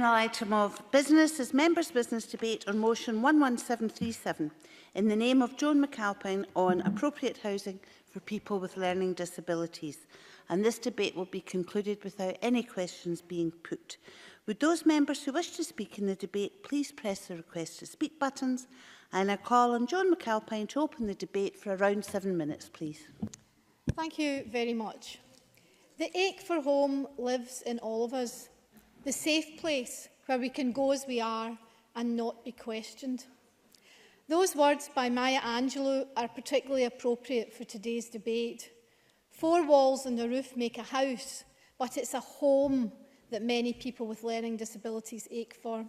final item of business is members' business debate on motion 11737 in the name of Joan McAlpine on appropriate housing for people with learning disabilities. And this debate will be concluded without any questions being put. Would those members who wish to speak in the debate please press the request to speak buttons? And I call on Joan McAlpine to open the debate for around 7 minutes, please. Thank you very much. The ache for home lives in all of us. The safe place where we can go as we are and not be questioned. Those words by Maya Angelou are particularly appropriate for today's debate. 4 walls and a roof make a house, but it's a home that many people with learning disabilities ache for.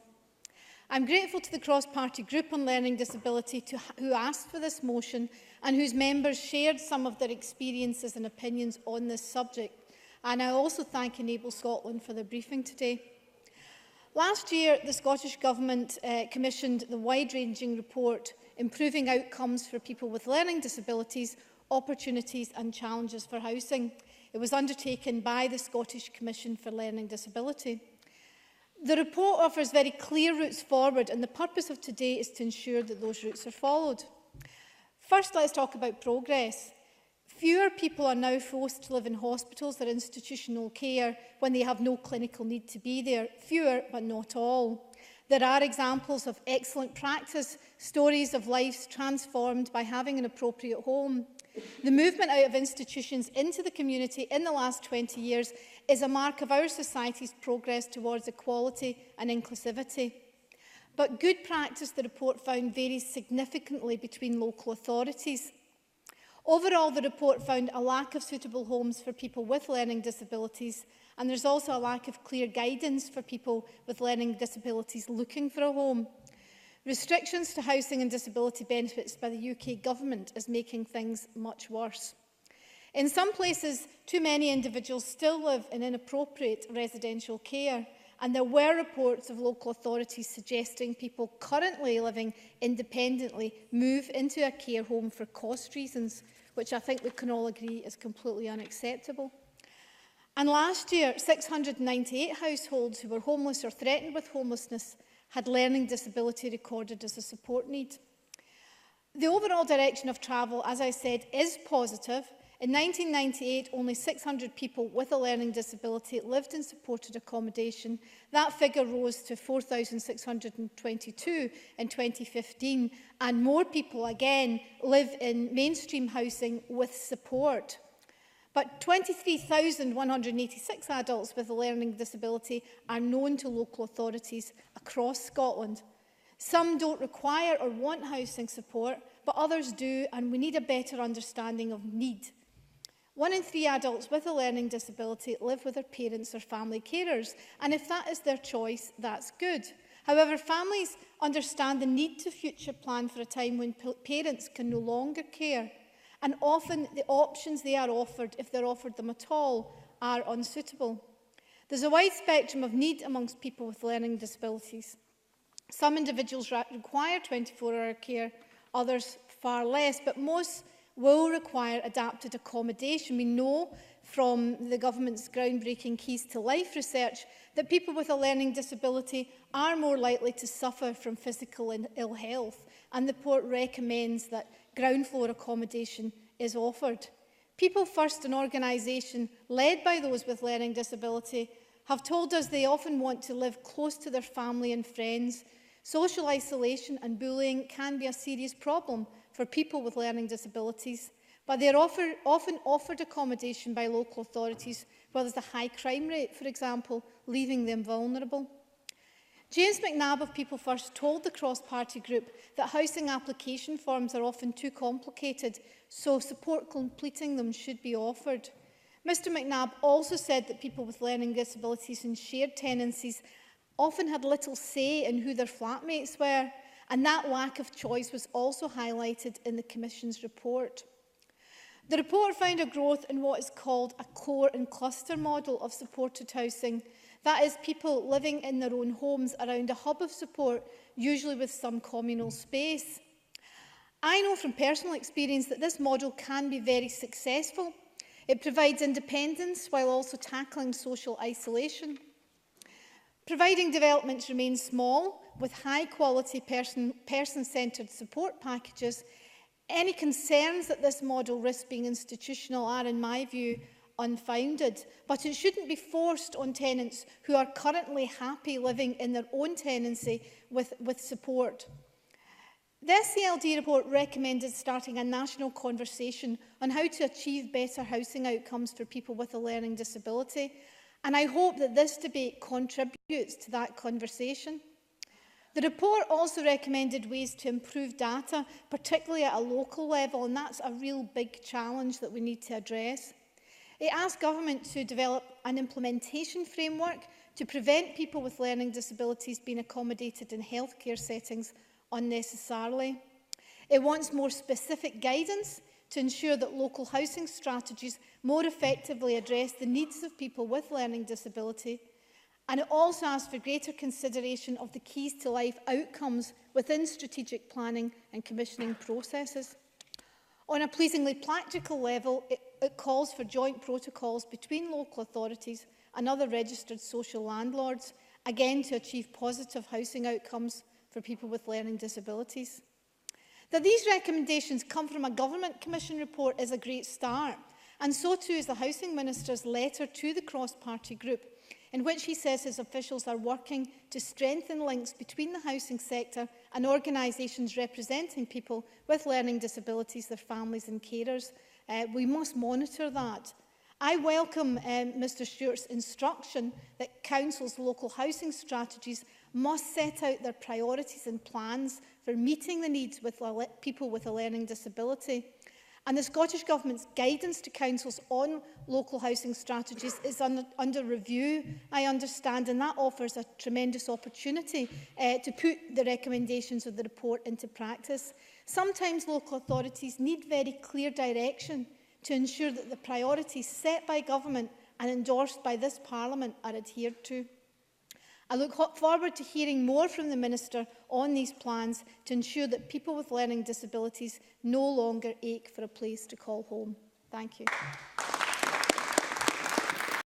I'm grateful to the cross-party group on learning disability who asked for this motion and whose members shared some of their experiences and opinions on this subject. And I also thank Enable Scotland for the briefing today. Last year, the Scottish Government commissioned the wide-ranging report Improving Outcomes for People with Learning Disabilities, Opportunities and Challenges for Housing. It was undertaken by the Scottish Commission for Learning Disability. The report offers very clear routes forward, and the purpose of today is to ensure that those routes are followed. First, let's talk about progress. Fewer people are now forced to live in hospitals or institutional care when they have no clinical need to be there. Fewer, but not all. There are examples of excellent practice, stories of lives transformed by having an appropriate home. The movement out of institutions into the community in the last 20 years is a mark of our society's progress towards equality and inclusivity. But good practice, the report found, varies significantly between local authorities. Overall, the report found a lack of suitable homes for people with learning disabilities, and there's also a lack of clear guidance for people with learning disabilities looking for a home. Restrictions to housing and disability benefits by the UK Government is making things much worse. In some places, too many individuals still live in inappropriate residential care, and there were reports of local authorities suggesting people currently living independently move into a care home for cost reasons, which I think we can all agree is completely unacceptable. And last year, 698 households who were homeless or threatened with homelessness had learning disability recorded as a support need. The overall direction of travel, as I said, is positive. In 1998, only 600 people with a learning disability lived in supported accommodation. That figure rose to 4,622 in 2015, and more people, again, live in mainstream housing with support. But 23,186 adults with a learning disability are known to local authorities across Scotland. Some don't require or want housing support, but others do, and we need a better understanding of need. 1 in 3 adults with a learning disability live with their parents or family carers, and if that is their choice, that's good. However, families understand the need to future plan for a time when parents can no longer care, and often the options they are offered, if they're offered them at all, are unsuitable. There's a wide spectrum of need amongst people with learning disabilities. Some individuals require 24-hour care, others far less, but most will require adapted accommodation. We know from the government's groundbreaking Keys to Life research that people with a learning disability are more likely to suffer from physical and ill health, and the report recommends that ground floor accommodation is offered. People First, an organisation led by those with learning disability, have told us they often want to live close to their family and friends. Social isolation and bullying can be a serious problem for people with learning disabilities, but they are often offered accommodation by local authorities where there's a high crime rate, for example, leaving them vulnerable. James McNabb of People First told the cross-party group that housing application forms are often too complicated, so support completing them should be offered. Mr McNabb also said that people with learning disabilities in shared tenancies often had little say in who their flatmates were, and that lack of choice was also highlighted in the Commission's report. The report found a growth in what is called a core and cluster model of supported housing. That is, people living in their own homes around a hub of support, usually with some communal space. I know from personal experience that this model can be very successful. It provides independence while also tackling social isolation. Providing developments remain small, with high-quality person-centred support packages, any concerns that this model risks being institutional are, in my view, unfounded, but it shouldn't be forced on tenants who are currently happy living in their own tenancy with support. The SCLD report recommended starting a national conversation on how to achieve better housing outcomes for people with a learning disability, and I hope that this debate contributes to that conversation. The report also recommended ways to improve data, particularly at a local level, and that's a real big challenge that we need to address. It asked government to develop an implementation framework to prevent people with learning disabilities being accommodated in healthcare settings unnecessarily. It wants more specific guidance to ensure that local housing strategies more effectively address the needs of people with learning disability. And it also asks for greater consideration of the keys to life outcomes within strategic planning and commissioning processes. On a pleasingly practical level, it calls for joint protocols between local authorities and other registered social landlords, again to achieve positive housing outcomes for people with learning disabilities. That these recommendations come from a Government Commission report is a great start, and so too is the Housing Minister's letter to the cross-party group, in which he says his officials are working to strengthen links between the housing sector and organisations representing people with learning disabilities, their families and carers. We must monitor that. I welcome Mr Stewart's instruction that councils' local housing strategies must set out their priorities and plans for meeting the needs with people with a learning disability. And the Scottish Government's guidance to councils on local housing strategies is under review, I understand, and that offers a tremendous opportunity to put the recommendations of the report into practice. Sometimes local authorities need very clear direction to ensure that the priorities set by government and endorsed by this Parliament are adhered to. I look forward to hearing more from the Minister on these plans to ensure that people with learning disabilities no longer ache for a place to call home. Thank you.